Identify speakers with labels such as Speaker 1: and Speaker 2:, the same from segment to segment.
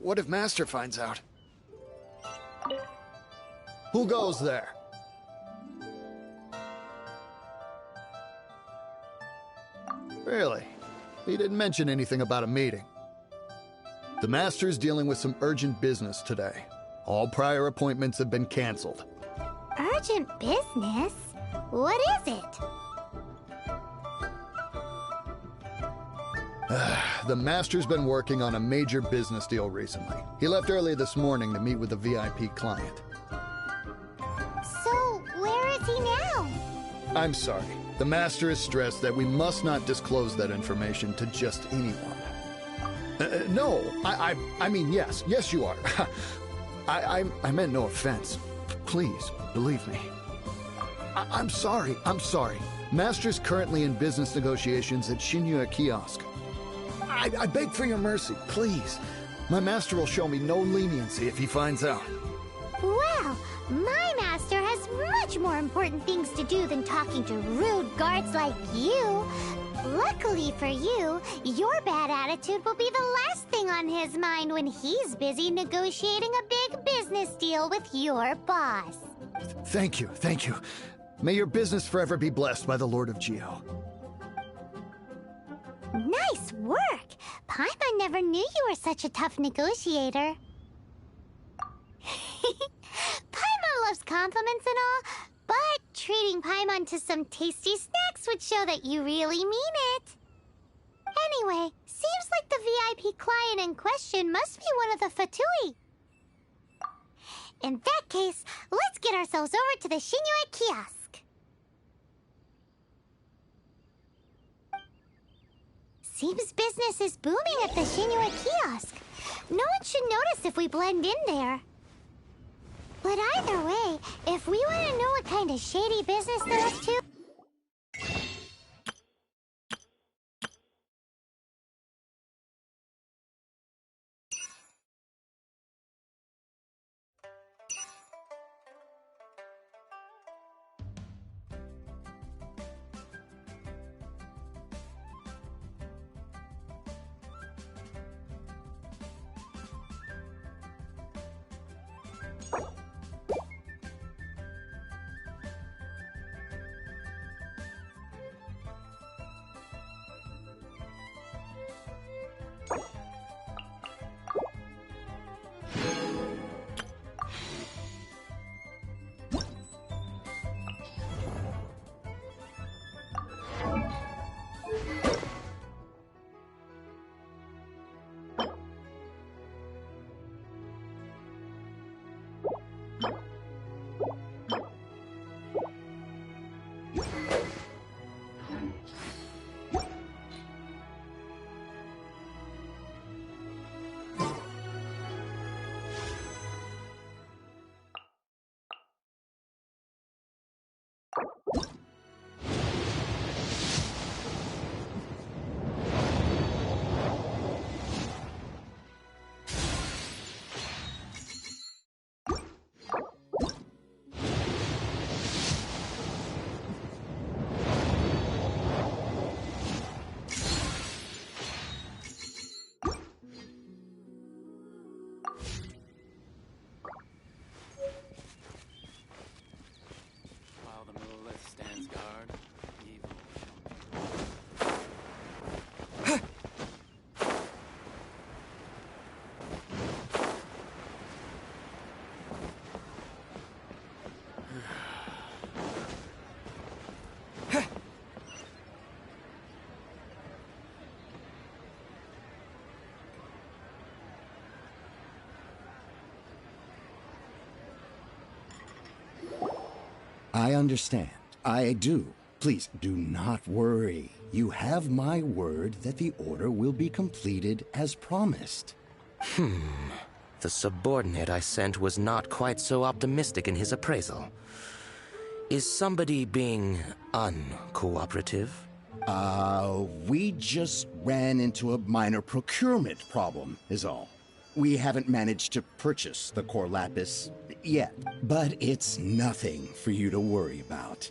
Speaker 1: What if Master finds out? Who goes there? Really? He didn't mention anything about a meeting. The Master's dealing with some urgent business today. All prior appointments have been canceled.
Speaker 2: Urgent business? What is it?
Speaker 1: The Master's been working on a major business deal recently. He left early this morning to meet with a VIP client.
Speaker 2: So, where is he now?
Speaker 1: I'm sorry. The Master is stressed that we must not disclose that information to just anyone. No, I mean, yes. Yes, you are. I meant no offense. Please, believe me. I'm sorry. Master's currently in business negotiations at Shinya Kiosk. I beg for your mercy, please. My master will show me no leniency if he finds out.
Speaker 2: Well, my master has much more important things to do than talking to rude guards like you. Luckily for you, your bad attitude will be the last thing on his mind when he's busy negotiating a big business deal with your boss.
Speaker 1: Thank you. May your business forever be blessed by the Lord of Geo.
Speaker 2: Nice work! Paimon never knew you were such a tough negotiator. Paimon loves compliments and all, but treating Paimon to some tasty snacks would show that you really mean it. Anyway, seems like the VIP client in question must be one of the Fatui. In that case, let's get ourselves over to the Shinya Kiosk. Seems business is booming at the Shinya Kiosk. No one should notice if we blend in there. But either way, if we want to know what kind of shady business they're up to...
Speaker 3: I understand. I do. Please, do not worry. You have my word that the order will be completed as promised.
Speaker 4: The subordinate I sent was not quite so optimistic in his appraisal. Is somebody being uncooperative?
Speaker 3: We just ran into a minor procurement problem, is all. We haven't managed to purchase the core lapis yet, but it's nothing for you to worry about.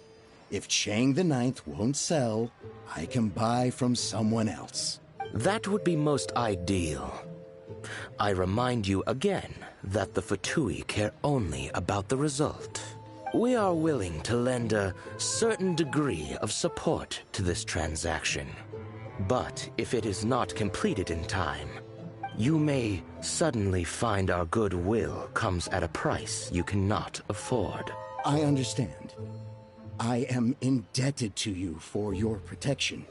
Speaker 3: If Chang the Ninth won't sell, I can buy from someone else.
Speaker 4: That would be most ideal. I remind you again that the Fatui care only about the result. We are willing to lend a certain degree of support to this transaction. But if it is not completed in time, you may suddenly find our goodwill comes at a price you cannot afford.
Speaker 3: I understand. I am indebted to you for your protection.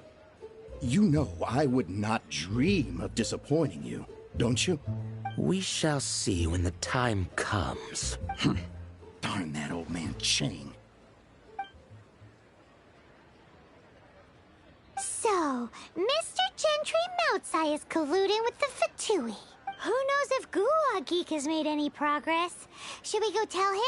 Speaker 3: You know I would not dream of disappointing you, don't you?
Speaker 4: We shall see when the time comes.
Speaker 3: Darn that old man Chang.
Speaker 2: So, Mr. Gentry Moutsai is colluding with the Fatui. Who knows if Gulag Geek has made any progress? Should we go tell him?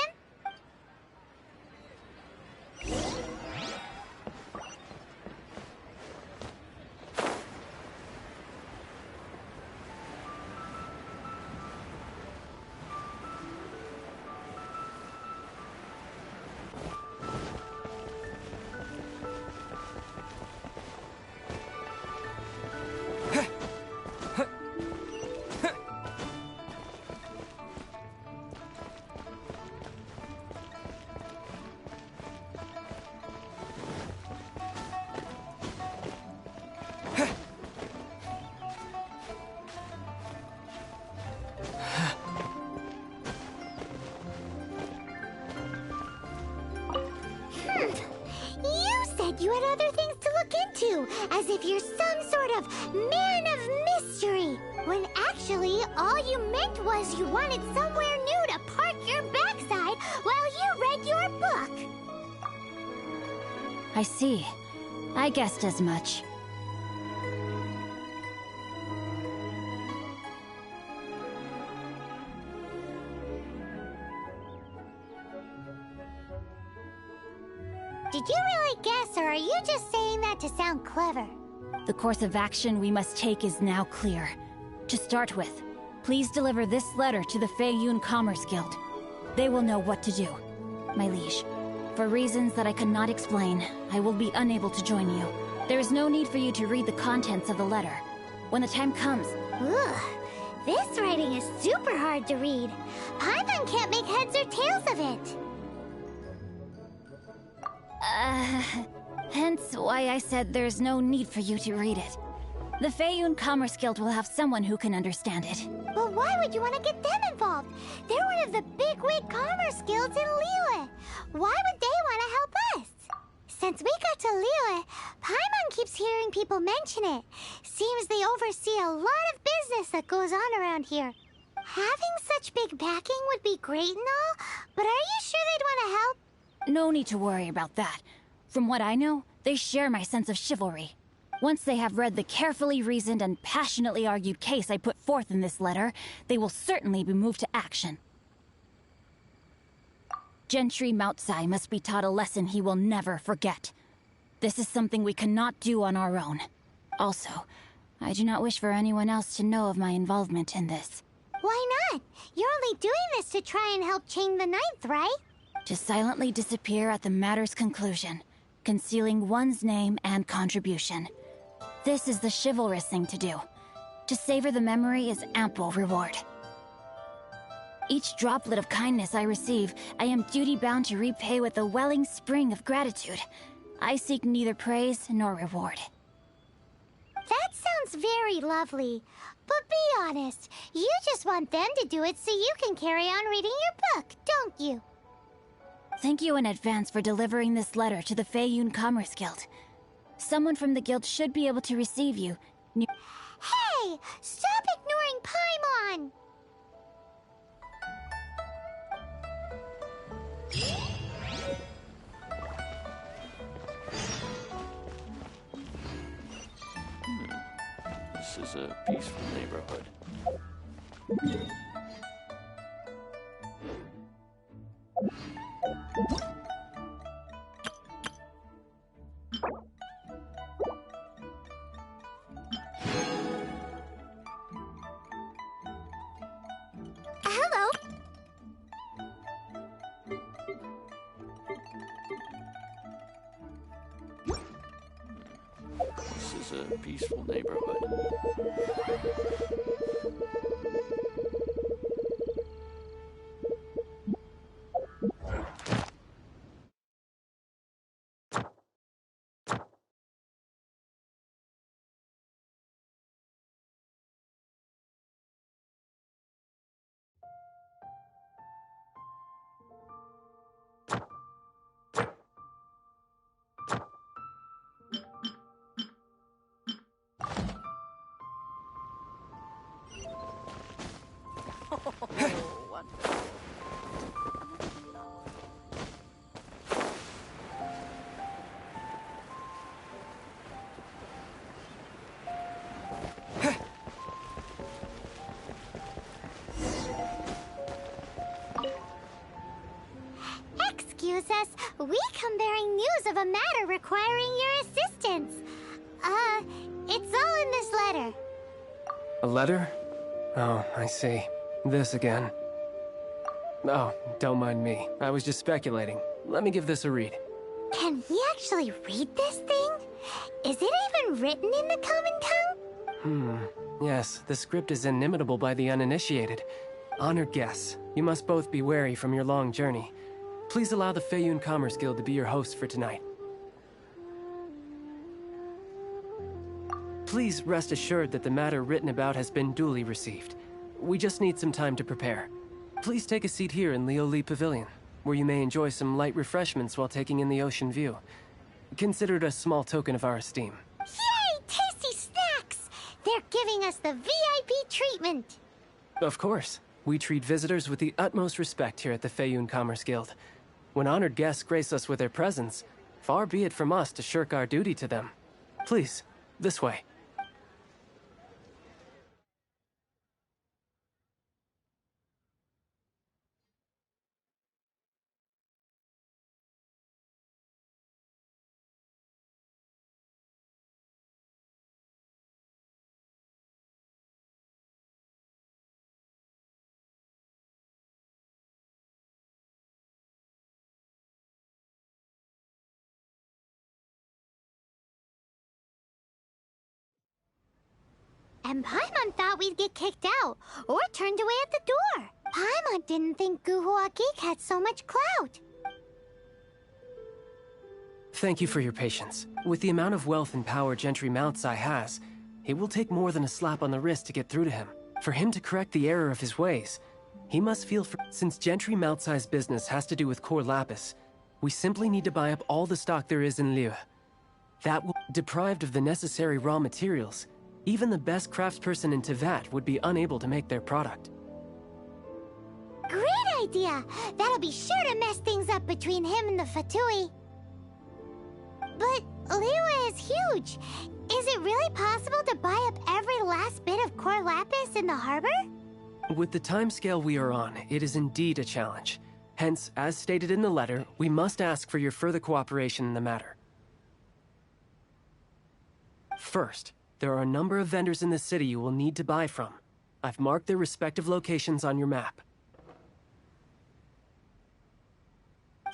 Speaker 2: You had other things to look into, as if you're some sort of man of mystery, when actually all you meant was you wanted somewhere new to park your backside while you read your book.
Speaker 5: I see. I guessed as much.
Speaker 2: Did you really guess, or are you just saying that to sound clever?
Speaker 5: The course of action we must take is now clear. To start with, please deliver this letter to the Feiyun Commerce Guild. They will know what to do. My liege, for reasons that I cannot explain, I will be unable to join you. There is no need for you to read the contents of the letter. When the time comes...
Speaker 2: Ugh, this writing is super hard to read. Paimon can't make heads or tails of it.
Speaker 5: Hence why I said there's no need for you to read it. The Feiyun Commerce Guild will have someone who can understand it.
Speaker 2: But why would you want to get them involved? They're one of the bigwig commerce guilds in Liyue. Why would they want to help us? Since we got to Liyue, Paimon keeps hearing people mention it. Seems they oversee a lot of business that goes on around here. Having such big backing would be great and all, but are you sure they'd want to help?
Speaker 5: No need to worry about that. From what I know, they share my sense of chivalry. Once they have read the carefully reasoned and passionately argued case I put forth in this letter, they will certainly be moved to action. Gentry Moutsai must be taught a lesson he will never forget. This is something we cannot do on our own. Also, I do not wish for anyone else to know of my involvement in this.
Speaker 2: Why not? You're only doing this to try and help Chang the Ninth, right?
Speaker 5: To silently disappear at the matter's conclusion, concealing one's name and contribution. This is the chivalrous thing to do. To savor the memory is ample reward. Each droplet of kindness I receive, I am duty-bound to repay with a welling spring of gratitude. I seek neither praise nor reward.
Speaker 2: That sounds very lovely. But be honest, you just want them to do it so you can carry on reading your book, don't you?
Speaker 5: Thank you in advance for delivering this letter to the Feiyun Commerce Guild. Someone from the guild should be able to receive you.
Speaker 2: Hey! Stop ignoring Paimon!
Speaker 6: This is a peaceful neighborhood.
Speaker 2: Hello.
Speaker 6: This is a peaceful neighborhood.
Speaker 2: Excuse us, we come bearing news of a matter requiring your assistance. It's all in this letter.
Speaker 7: A letter? Oh, I see. This again. Oh, don't mind me. I was just speculating. Let me give this a read.
Speaker 2: Can we actually read this thing? Is it even written in the common tongue?
Speaker 7: Yes, the script is inimitable by the uninitiated. Honored guests, you must both be wary from your long journey. Please allow the Feiyun Commerce Guild to be your host for tonight. Please rest assured that the matter written about has been duly received. We just need some time to prepare. Please take a seat here in Lioli Pavilion, where you may enjoy some light refreshments while taking in the ocean view. Consider it a small token of our esteem.
Speaker 2: Yay! Tasty snacks! They're giving us the VIP treatment.
Speaker 7: Of course. We treat visitors with the utmost respect here at the Feiyun Commerce Guild. When honored guests grace us with their presence, far be it from us to shirk our duty to them. Please, this way.
Speaker 2: And Paimon thought we'd get kicked out, or turned away at the door. Paimon didn't think Guhua Geek had so much clout.
Speaker 7: Thank you for your patience. With the amount of wealth and power Gentry Moutsai has, it will take more than a slap on the wrist to get through to him. For him to correct the error of his ways, he must feel for— Since Gentry Moutsai's business has to do with core lapis, we simply need to buy up all the stock there is in Liu. That will— Deprived of the necessary raw materials, even the best craftsperson in Tevat would be unable to make their product.
Speaker 2: Great idea! That'll be sure to mess things up between him and the Fatui. But Liyue is huge. Is it really possible to buy up every last bit of core lapis in the harbor?
Speaker 7: With the timescale we are on, it is indeed a challenge. Hence, as stated in the letter, we must ask for your further cooperation in the matter. First, there are a number of vendors in the city you will need to buy from. I've marked their respective locations on your map.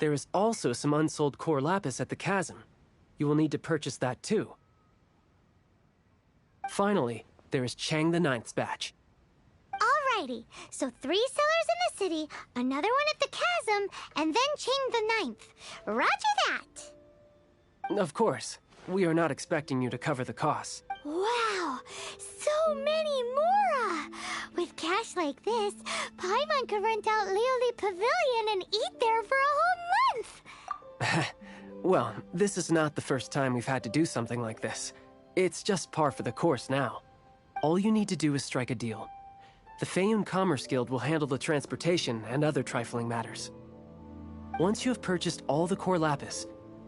Speaker 7: There is also some unsold core lapis at the chasm. You will need to purchase that too. Finally, there is Chang the Ninth's batch.
Speaker 2: Alrighty, so 3 sellers in the city, another one at the chasm, and then Chang the Ninth. Roger that!
Speaker 7: Of course, we are not expecting you to cover the costs.
Speaker 2: Wow, so many Mora! With cash like this, Paimon could rent out Lioli Pavilion and eat there for a whole month!
Speaker 7: Well, this is not the first time we've had to do something like this. It's just par for the course now. All you need to do is strike a deal. The Feiyun Commerce Guild will handle the transportation and other trifling matters. Once you have purchased all the core lapis,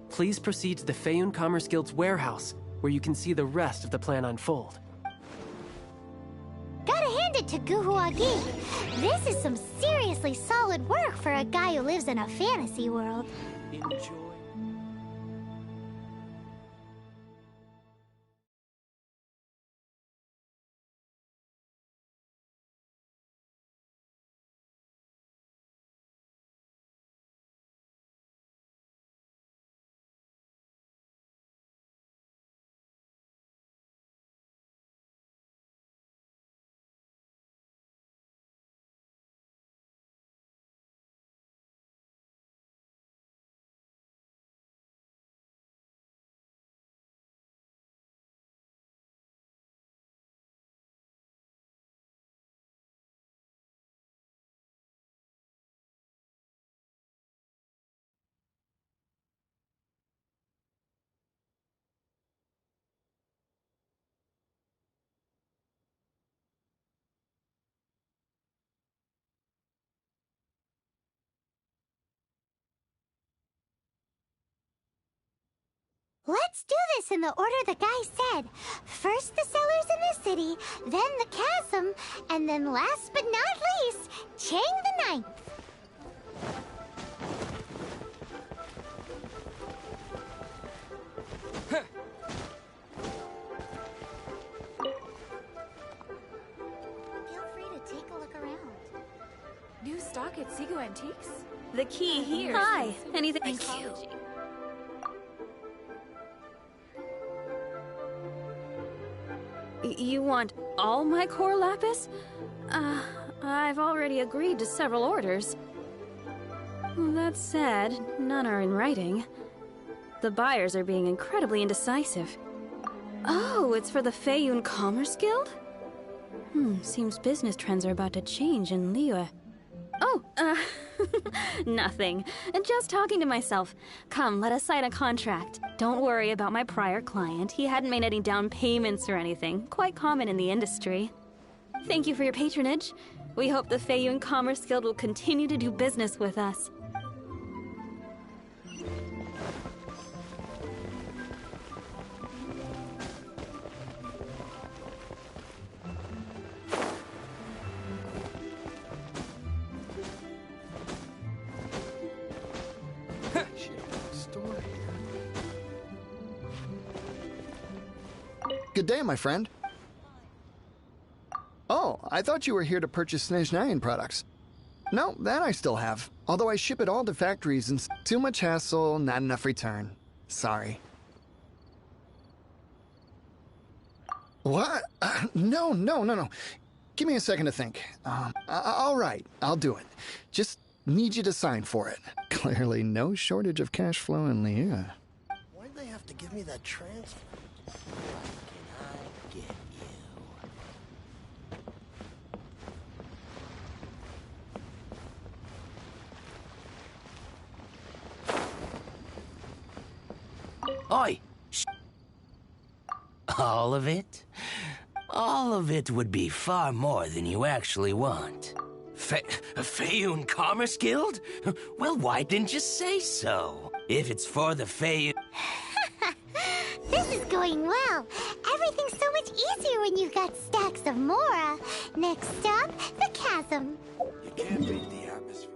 Speaker 7: please proceed to the Feiyun Commerce Guild's warehouse, where you can see the rest of the plan unfold.
Speaker 2: it to Guhuagi. This is some seriously solid work for a guy who lives in a fantasy world.
Speaker 6: Enjoy.
Speaker 2: Let's do this in the order the guy said. First the cellars in the city, then the chasm, and then last but not least, Chang the Ninth. Feel free to take a look around.
Speaker 8: New stock at Seago Antiques?
Speaker 9: The key here.
Speaker 5: Hi.
Speaker 9: Anything?
Speaker 5: Thank you.
Speaker 9: You want all my core lapis? I've already agreed to several orders. That said, none are in writing. The buyers are being incredibly indecisive. Oh, it's for the Feiyun Commerce Guild? Seems business trends are about to change in Liyue. Oh, nothing. Just talking to myself. Come, let us sign a contract. Don't worry about my prior client. He hadn't made any down payments or anything. Quite common in the industry. Thank you for your patronage. We hope the Feiyun Commerce Guild will continue to do business with us.
Speaker 1: Good day, my friend. Oh, I thought you were here to purchase Snezhnayan products. No, that I still have. Although I ship it all to factories and too much hassle, not enough return. Sorry. What? No. Give me a second to think. All right, I'll do it. Just need you to sign for it. Clearly no shortage of cash flow in Liyue.
Speaker 10: Why'd they have to give me that transfer? What can I get you?
Speaker 4: Oi! Shh. All of it? All of it would be far more than you actually want. Feiyun Commerce Guild? Well, why didn't you say so? If it's for the Feiyun...
Speaker 2: This is going well. Everything's so much easier when you've got stacks of Mora. Next stop, the chasm.
Speaker 10: You can't beat the atmosphere.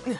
Speaker 11: Yeah!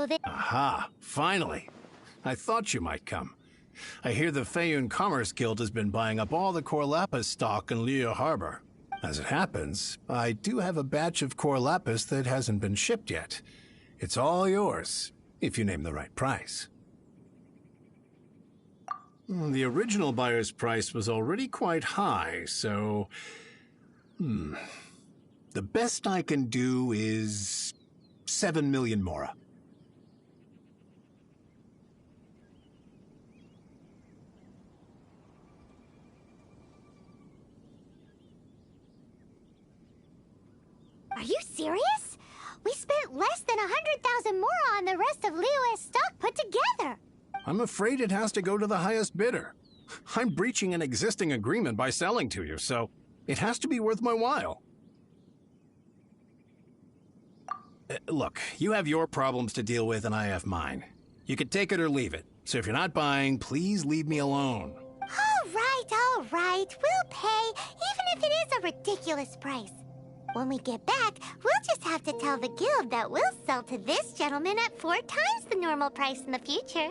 Speaker 2: so that...
Speaker 11: Aha, finally. I thought you might come. I hear the Feiyun Commerce Guild has been buying up all the Core Lapis stock in Liyue Harbor. As it happens, I do have a batch of Core Lapis that hasn't been shipped yet. It's all yours, if you name the right price. The original buyer's price was already quite high, so... The best I can do is 7 million mora.
Speaker 2: Are you serious? We spent less than 100,000 more on the rest of Liyue's stock put together.
Speaker 11: I'm afraid it has to go to the highest bidder. I'm breaching an existing agreement by selling to you, so it has to be worth my while. Look, you have your problems to deal with and I have mine. You can take it or leave it. So if you're not buying, please leave me alone.
Speaker 2: All right. We'll pay, even if it is a ridiculous price. When we get back, we'll just have to tell the guild that we'll sell to this gentleman at 4 times the normal price in the future.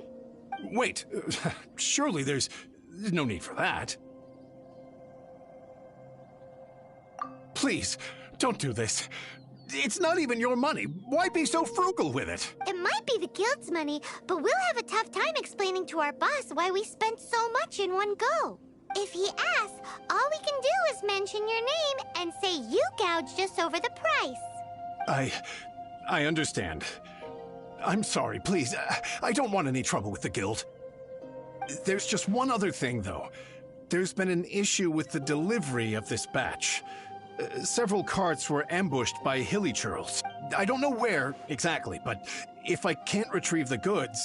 Speaker 11: Wait, surely there's no need for that. Please, don't do this. It's not even your money. Why be so frugal with it?
Speaker 2: It might be the guild's money, but we'll have a tough time explaining to our boss why we spent so much in one go. If he asks, all we can do is mention your name and say you gouged us over the price.
Speaker 11: I understand. I'm sorry, please. I don't want any trouble with the guild. There's just one other thing, though. There's been an issue with the delivery of this batch. Several carts were ambushed by hilly churls. I don't know where exactly, but if I can't retrieve the goods,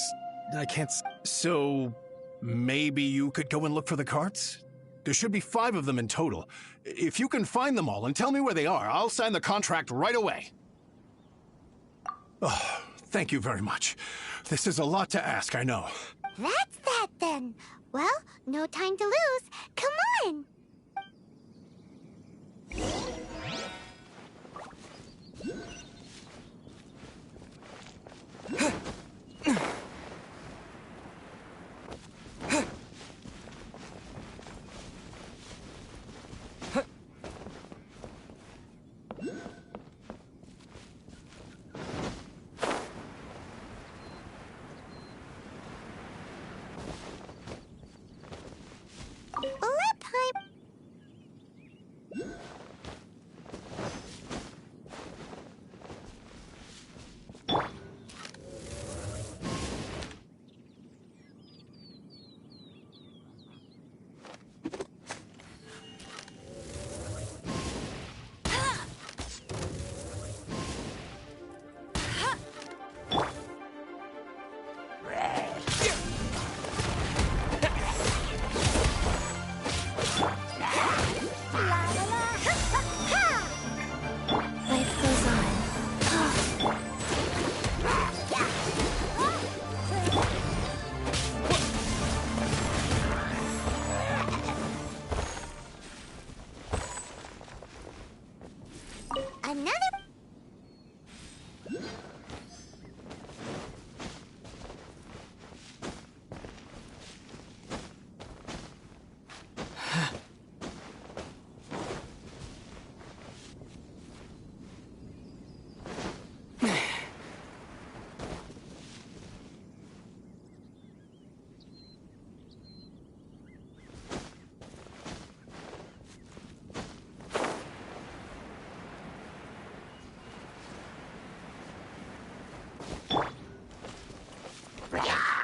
Speaker 11: I can't... So, maybe you could go and look for the carts? There should be 5 of them in total. If you can find them all and tell me where they are, I'll sign the contract right away. Oh, thank you very much. This is a lot to ask, I know.
Speaker 2: That's that, then. Well, no time to lose. Come on!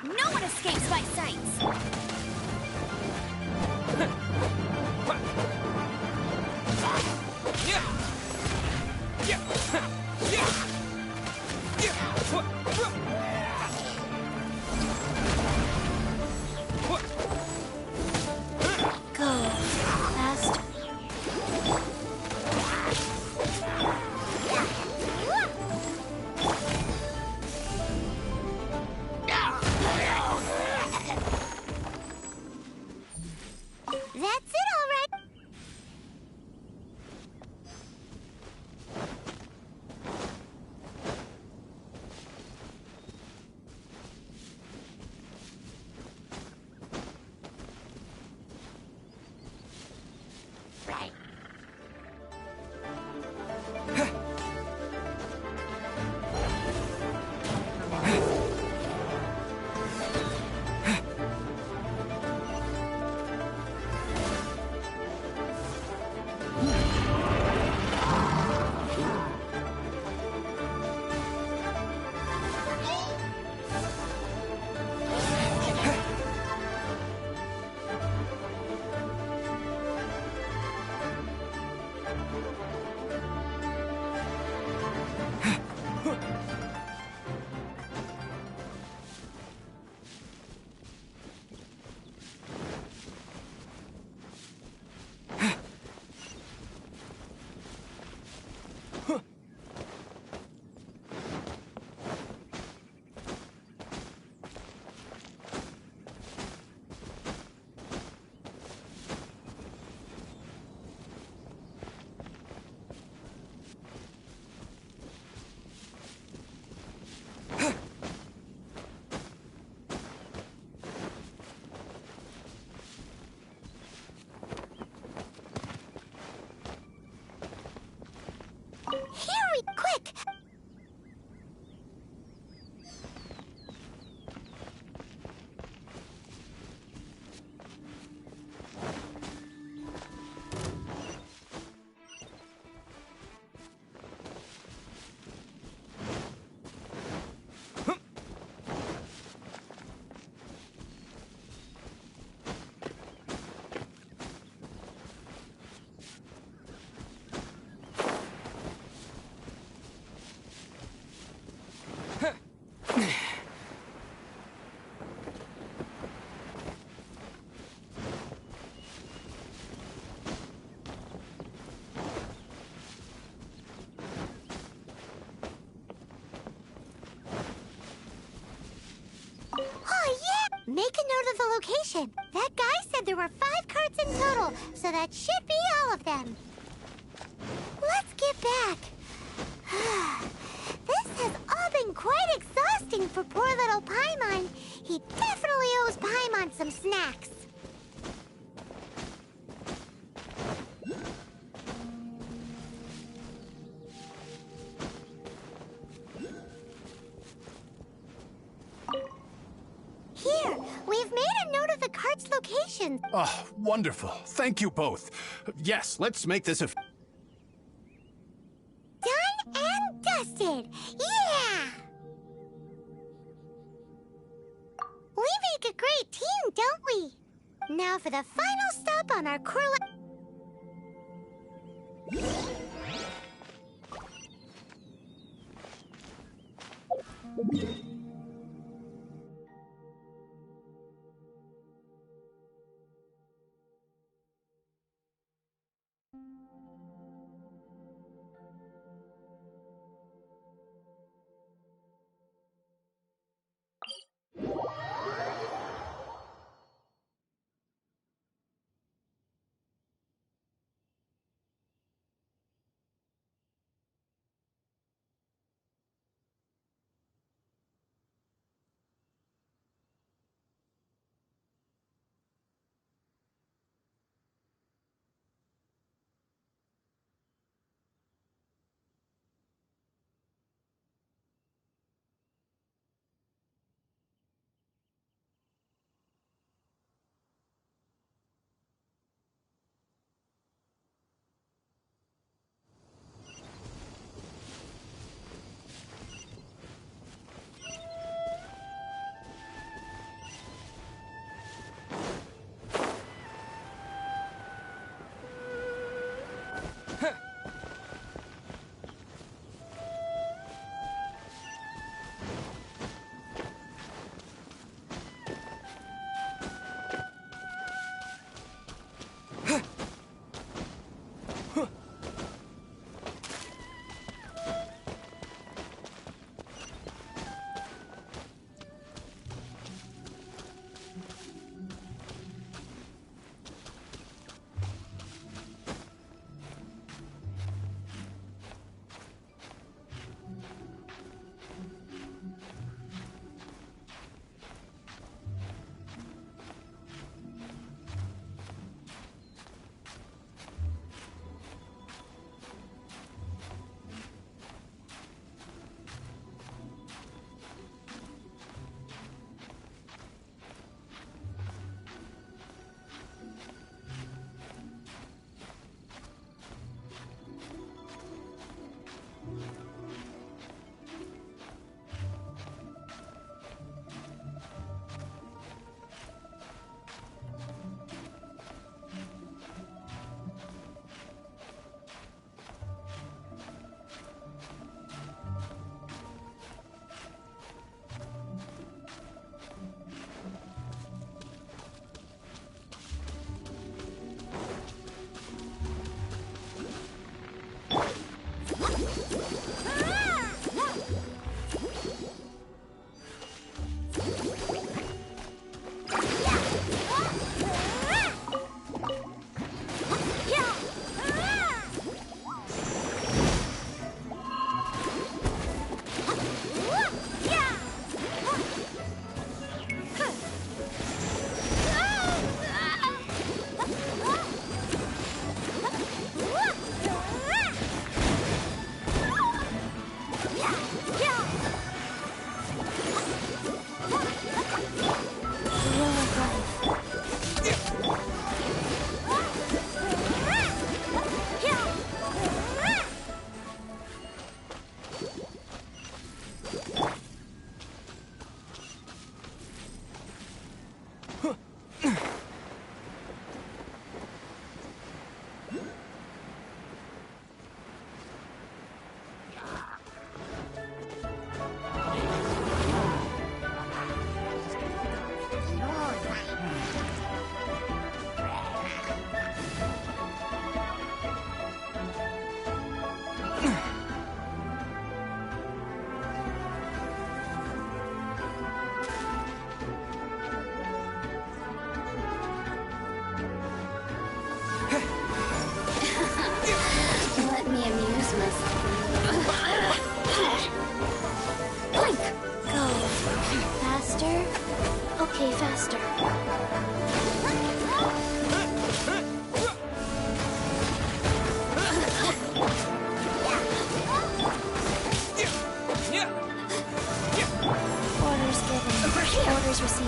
Speaker 8: No one escapes my sights!
Speaker 5: Go faster.
Speaker 2: That's Make a note of the location. That guy said there were 5 carts in total, so that should be all of them. Let's get back. This has all been quite exhausting for poor little Paimon. He definitely owes Paimon some snacks. Here, we've made a note of the cart's location.
Speaker 11: Oh, wonderful. Thank you both. Yes, let's make this a...
Speaker 2: Done and dusted. Yeah! We make a great team, don't we? Now for the final stop on our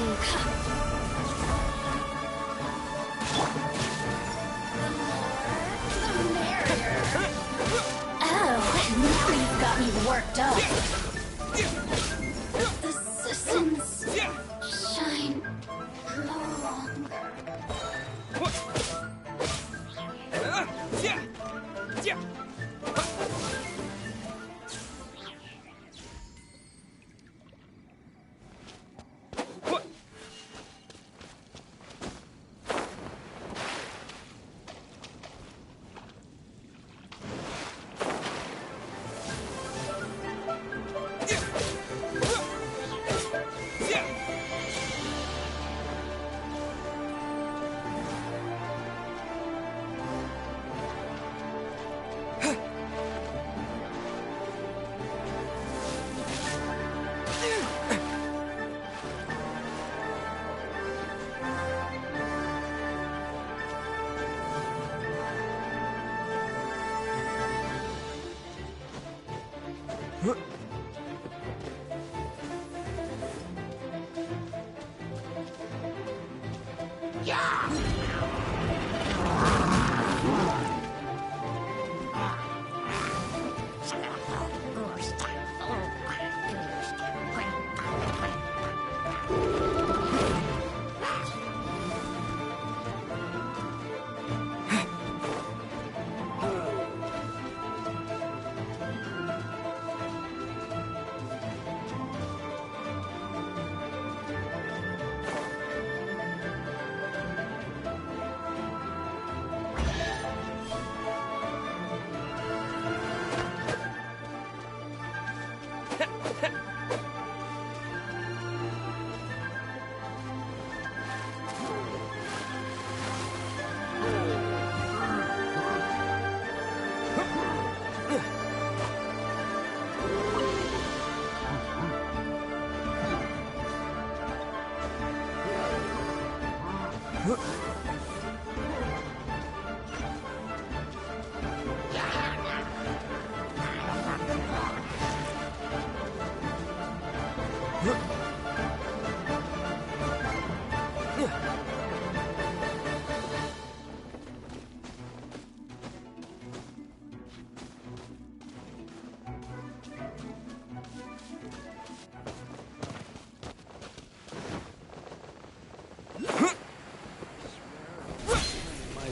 Speaker 5: Now you've got me worked up. The systems shine no longer.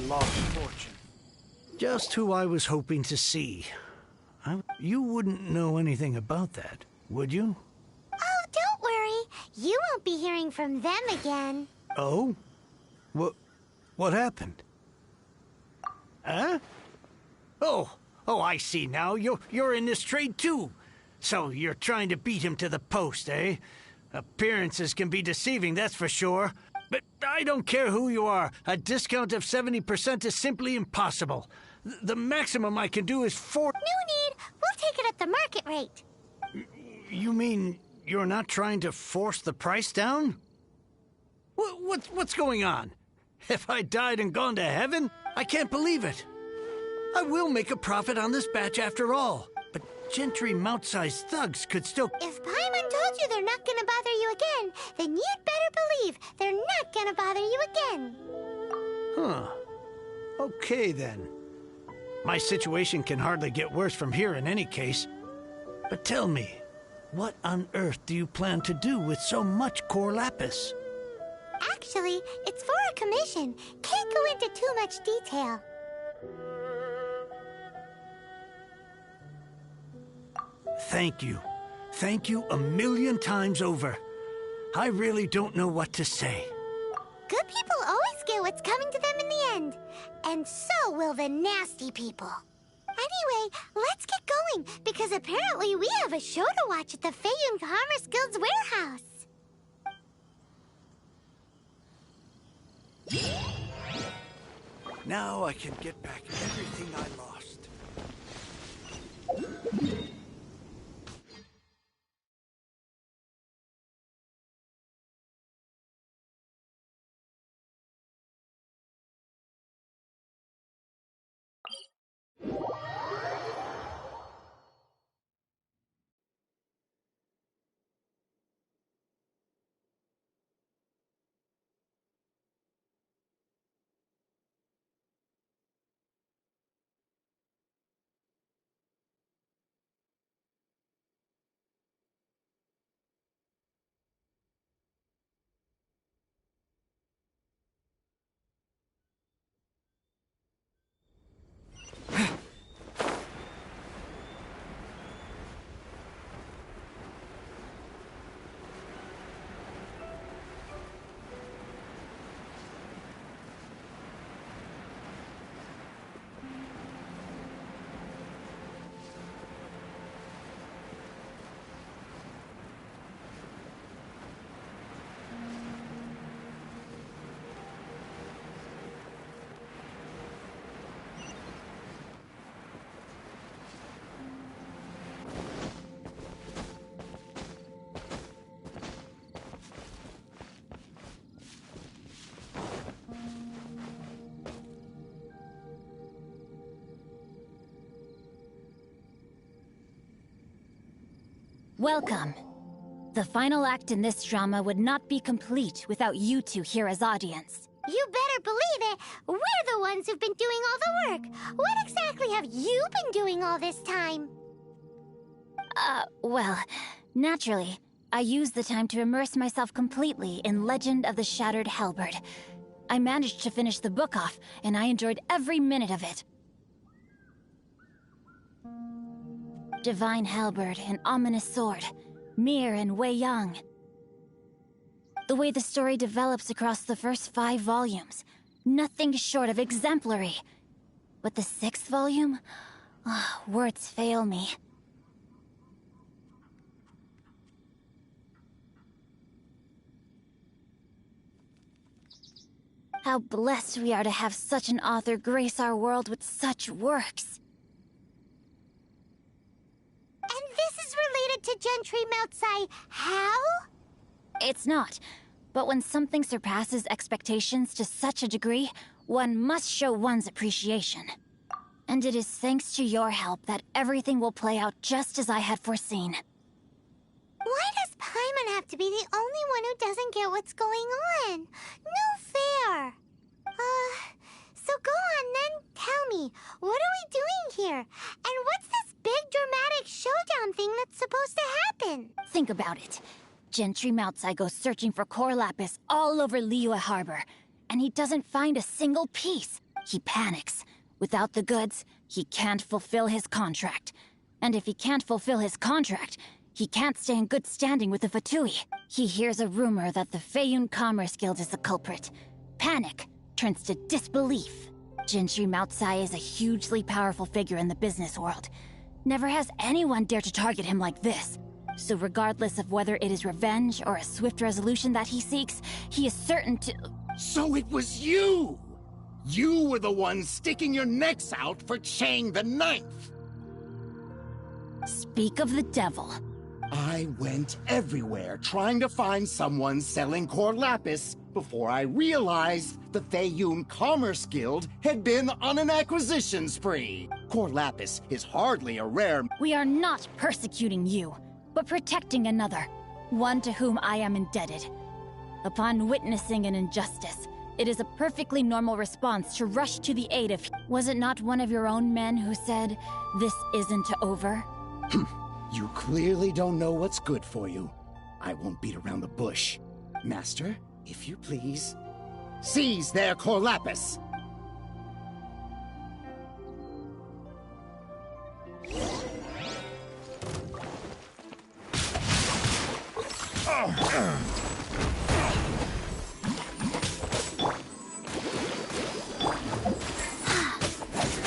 Speaker 10: Lost fortune. Just who I was hoping to see. You wouldn't know anything about that, would you?
Speaker 2: Oh, don't worry. You won't be hearing from them again.
Speaker 10: Oh? What happened? Huh? Oh, I see now. You're in this trade too. So you're trying to beat him to the post, eh? Appearances can be deceiving, that's for sure. But I don't care who you are. A discount of 70% is simply impossible. The maximum I can do is
Speaker 2: No need. We'll take it at the market rate.
Speaker 10: You mean you're not trying to force the price down? What's going on? Have I died and gone to heaven? I can't believe it. I will make a profit on this batch after all. But Gentry mount-sized thugs could still...
Speaker 2: If Paimon told you they're not gonna bother you again, then you'd better believe they're not gonna bother you again.
Speaker 10: Huh. Okay, then. My situation can hardly get worse from here in any case. But tell me, what on earth do you plan to do with so much core lapis?
Speaker 2: Actually, it's for a commission. Can't go into too much detail.
Speaker 10: Thank you. Thank you a million times over. I really don't know what to say.
Speaker 2: Good people always get what's coming to them in the end. And so will the nasty people. Anyway, let's get going, because apparently we have a show to watch at the Feiyun Commerce Guild's warehouse.
Speaker 10: Now I can get back everything I lost.
Speaker 5: Welcome. The final act in this drama would not be complete without you two here as audience.
Speaker 2: You better believe it. We're the ones who've been doing all the work. What exactly have you been doing all this time?
Speaker 5: Well, naturally, I used the time to immerse myself completely in Legend of the Shattered Halberd. I managed to finish the book off, and I enjoyed every minute of it. Divine Halberd, an ominous sword. Mir and Wei Yang. The way the story develops across the first 5 volumes, nothing short of exemplary. But the 6th volume? Words fail me. How blessed we are to have such an author grace our world with such works.
Speaker 2: And this is related to Gentry Moutsai how?
Speaker 5: It's not. But when something surpasses expectations to such a degree, one must show one's appreciation. And it is thanks to your help that everything will play out just as I had foreseen.
Speaker 2: Why does Paimon have to be the only one who doesn't get what's going on? No fair. So go on then, tell me, what are we doing here? And what's this big dramatic showdown thing that's supposed to happen?
Speaker 5: Think about it. Gentry Moutsai goes searching for core lapis all over Liyue Harbor, and he doesn't find a single piece. He panics. Without the goods, he can't fulfill his contract. And if he can't fulfill his contract, he can't stay in good standing with the Fatui. He hears a rumor that the Feiyun Commerce Guild is the culprit. Panic turns to disbelief. Gentry Moutsai is a hugely powerful figure in the business world. Never has anyone dared to target him like this. So regardless of whether it is revenge or a swift resolution that he seeks, he is certain to...
Speaker 3: So it was you! You were the one sticking your necks out for Chang the Ninth!
Speaker 5: Speak of the devil.
Speaker 3: I went everywhere trying to find someone selling core lapis before I realized the Feiyun Commerce Guild had been on an acquisition spree. Core lapis is hardly a rare...
Speaker 5: We are not persecuting you, but protecting another, one to whom I am indebted. Upon witnessing an injustice, it is a perfectly normal response to rush to the aid of... Was it not one of your own men who said, "This isn't over"?
Speaker 3: You clearly don't know what's good for you. I won't beat around the bush. Master, if you please, seize their core lapis!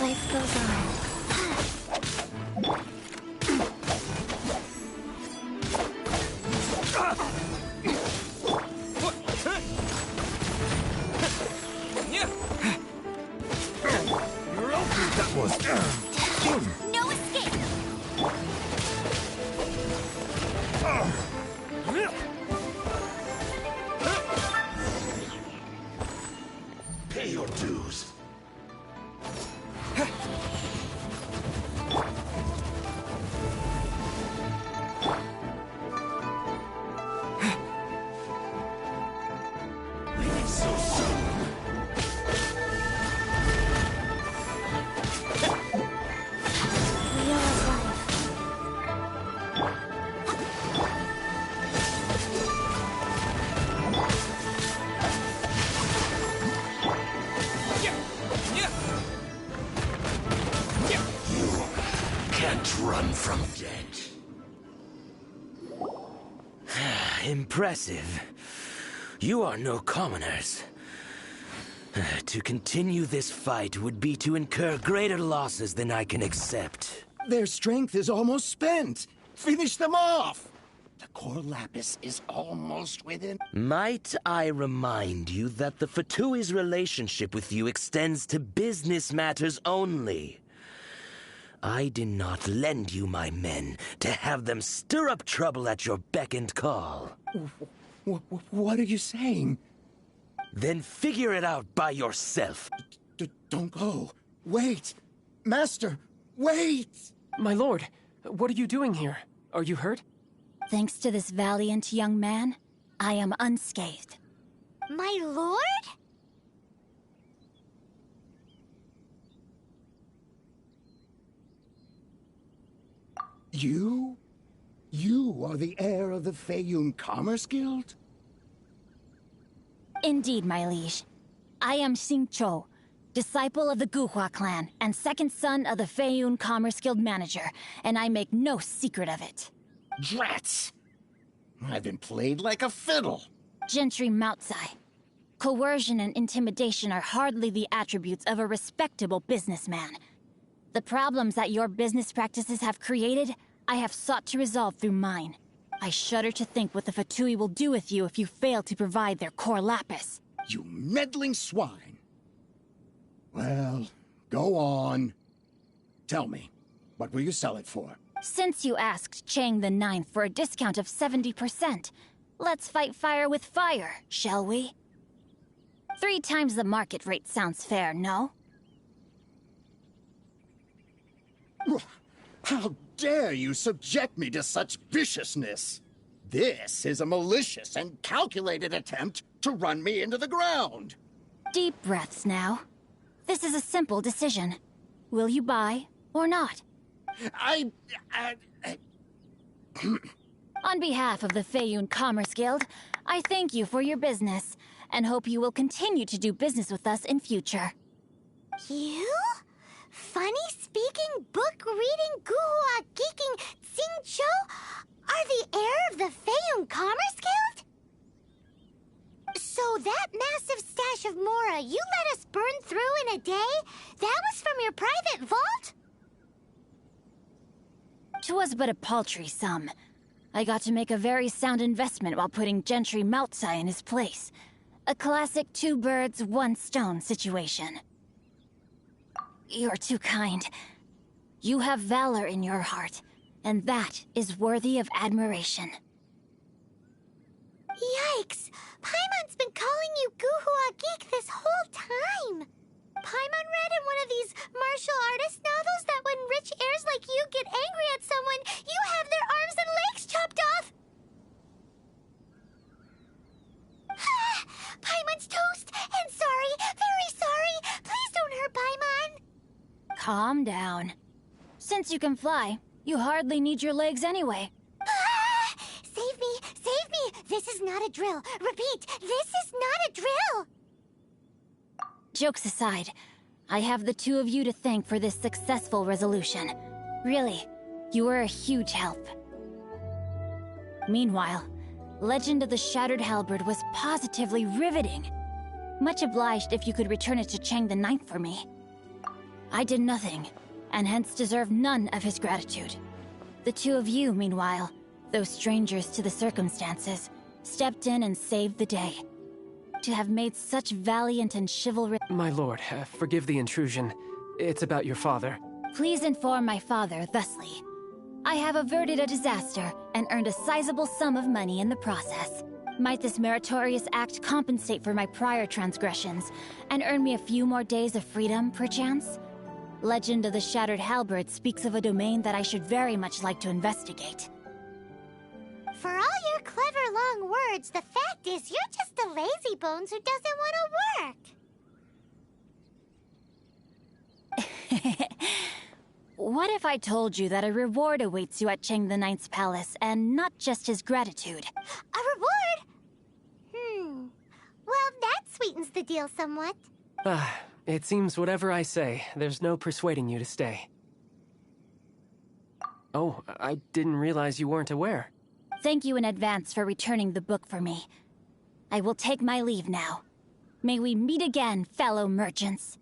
Speaker 2: Life goes on.
Speaker 8: No escape!
Speaker 3: Pay your dues. Run from death.
Speaker 4: Impressive. You are no commoners. To continue this fight would be to incur greater losses than I can accept.
Speaker 3: Their strength is almost spent. Finish them off. The core lapis is almost within...
Speaker 4: Might I remind you that the Fatui's relationship with you extends to business matters only? I did not lend you my men to have them stir up trouble at your beck and call.
Speaker 3: What are you saying?
Speaker 4: Then figure it out by yourself.
Speaker 3: Don't go. Wait. Master, wait!
Speaker 7: My lord, what are you doing here? Are you hurt?
Speaker 5: Thanks to this valiant young man, I am unscathed.
Speaker 2: My lord?
Speaker 3: You? You are the heir of the Feiyun Commerce Guild?
Speaker 5: Indeed, my liege. I am Xingqiu, disciple of the Guhua clan and second son of the Feiyun Commerce Guild manager, and I make no secret of it.
Speaker 3: Drats! I've been played like a fiddle.
Speaker 5: Gentry Moutsai. Coercion and intimidation are hardly the attributes of a respectable businessman. The problems that your business practices have created, I have sought to resolve through mine. I shudder to think what the Fatui will do with you if you fail to provide their core lapis.
Speaker 3: You meddling swine. Well, go on. Tell me, what will you sell it for?
Speaker 5: Since you asked Chang the Ninth for a discount of 70%, let's fight fire with fire, shall we? 3 times the market rate sounds fair, no?
Speaker 3: How dare you subject me to such viciousness? This is a malicious and calculated attempt to run me into the ground.
Speaker 5: Deep breaths now. This is a simple decision. Will you buy or not? On behalf of the Feiyun Commerce Guild, I thank you for your business, and hope you will continue to do business with us in future.
Speaker 2: You? Funny-speaking, book-reading, guhua geeking Xingqiu are the heir of the Feiyun Commerce Guild? So that massive stash of Mora you let us burn through in a day, that was from your private vault?
Speaker 5: 'Twas but a paltry sum. I got to make a very sound investment while putting Gentry Moutsai in his place. A classic 2 birds, 1 stone situation. You're too kind. You have valor in your heart, and that is worthy of admiration.
Speaker 2: Yikes! Paimon's been calling you Guhua Geek this whole time! Paimon read in one of these martial artist novels that when rich heirs like you get angry at someone, you have their arms and legs chopped off! Paimon's toast! And sorry, very sorry! Please don't hurt Paimon!
Speaker 5: Calm down. Since you can fly, you hardly need your legs anyway.
Speaker 2: Save me! Save me! This is not a drill! Repeat, this is not a drill!
Speaker 5: Jokes aside, I have the 2 of you to thank for this successful resolution. Really, you were a huge help. Meanwhile, Legend of the Shattered Halberd was positively riveting. Much obliged if you could return it to Chang the Ninth for me. I did nothing, and hence deserve none of his gratitude. The 2 of you, meanwhile, though strangers to the circumstances, stepped in and saved the day. To have made such valiant and chivalrous—
Speaker 7: My lord, forgive the intrusion. It's about your father.
Speaker 5: Please inform my father thusly. I have averted a disaster and earned a sizable sum of money in the process. Might this meritorious act compensate for my prior transgressions and earn me a few more days of freedom, perchance? Legend of the Shattered Halberd speaks of a domain that I should very much like to investigate.
Speaker 2: For all your clever long words, the fact is you're just a lazy bones who doesn't want to work.
Speaker 5: What if I told you that a reward awaits you at Chang the Ninth's palace, and not just his gratitude?
Speaker 2: A reward? Well, that sweetens the deal somewhat.
Speaker 7: It seems whatever I say, there's no persuading you to stay. Oh, I didn't realize you weren't aware.
Speaker 5: Thank you in advance for returning the book for me. I will take my leave now. May we meet again, fellow merchants.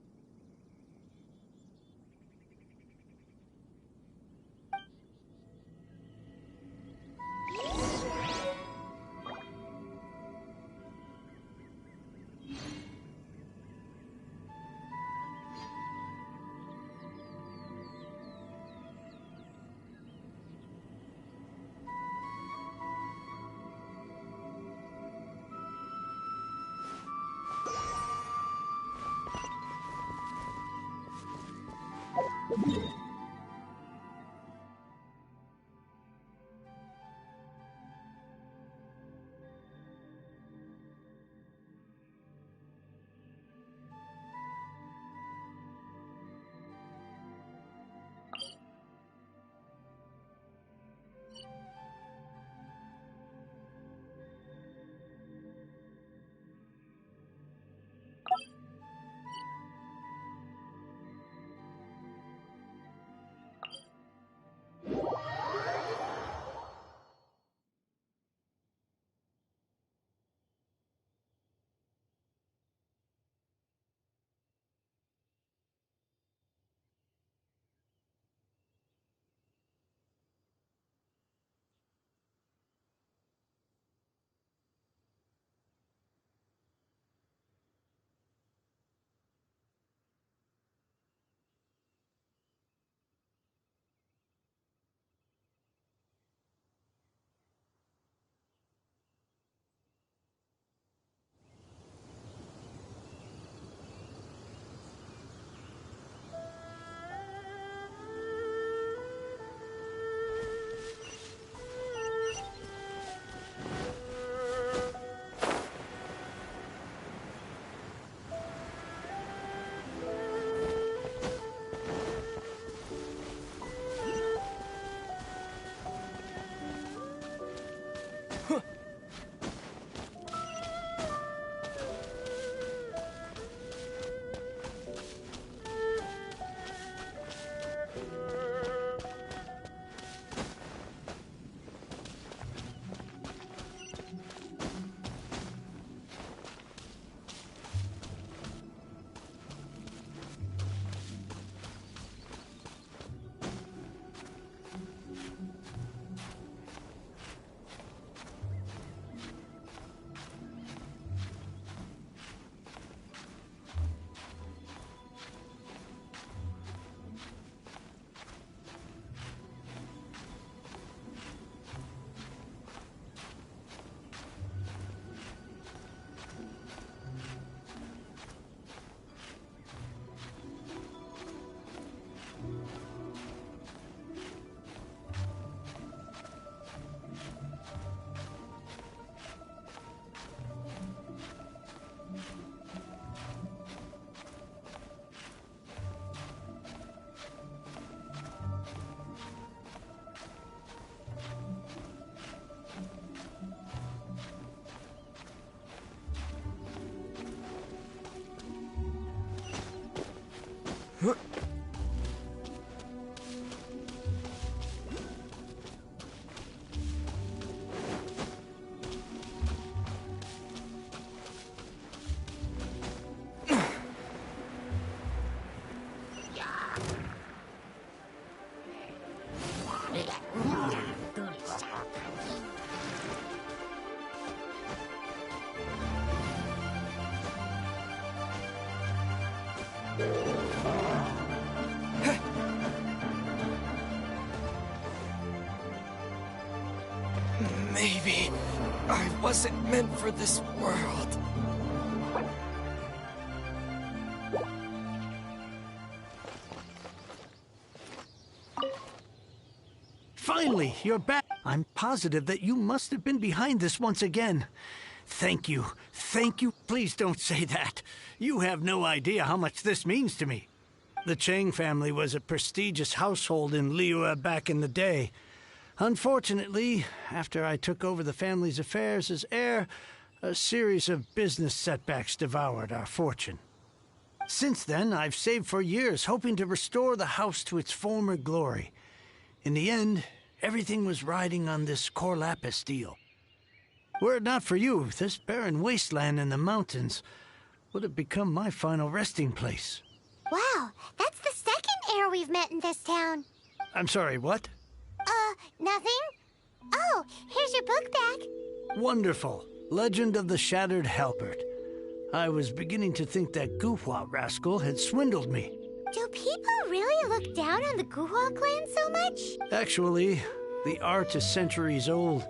Speaker 12: Maybe I wasn't meant for this world.
Speaker 10: Finally, you're back. I'm positive that you must have been behind this once again. Thank you. Thank you. Please don't say that. You have no idea how much this means to me. The Chang family was a prestigious household in Liyue back in the day. Unfortunately, after I took over the family's affairs as heir, a series of business setbacks devoured our fortune. Since then, I've saved for years, hoping to restore the house to its former glory. In the end, everything was riding on this core lapis deal. Were it not for you, this barren wasteland in the mountains would have become my final resting place.
Speaker 2: Wow, that's the second heir we've met in this town.
Speaker 10: I'm sorry, what?
Speaker 2: Nothing? Oh, here's your book back.
Speaker 10: Wonderful. Legend of the Shattered Halberd. I was beginning to think that Guhua rascal had swindled me.
Speaker 2: Do people really look down on the Guhua clan so much?
Speaker 10: Actually, the art is centuries old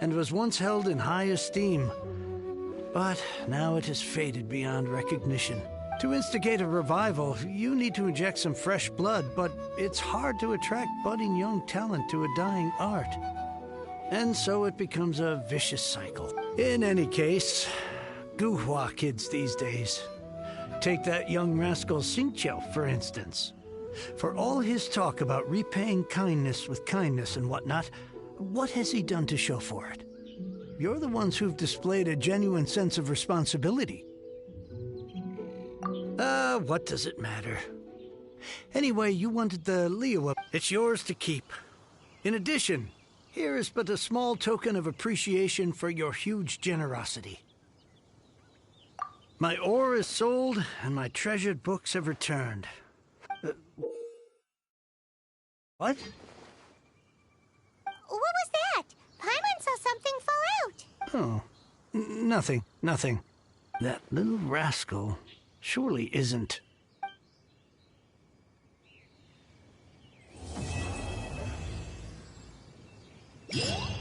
Speaker 10: and was once held in high esteem. But now it has faded beyond recognition. To instigate a revival, you need to inject some fresh blood, but it's hard to attract budding young talent to a dying art. And so it becomes a vicious cycle. In any case, Guhua kids these days. Take that young rascal Xingqiu, for instance. For all his talk about repaying kindness with kindness and whatnot, what has he done to show for it? You're the ones who've displayed a genuine sense of responsibility. What does it matter? Anyway, you wanted the Liyue. It's yours to keep. In addition, here is but a small token of appreciation for your huge generosity. My ore is sold, and my treasured books have returned. What?
Speaker 2: What was that? Paimon saw something fall out.
Speaker 10: Oh, nothing. That little rascal surely isn't.
Speaker 2: Yeah.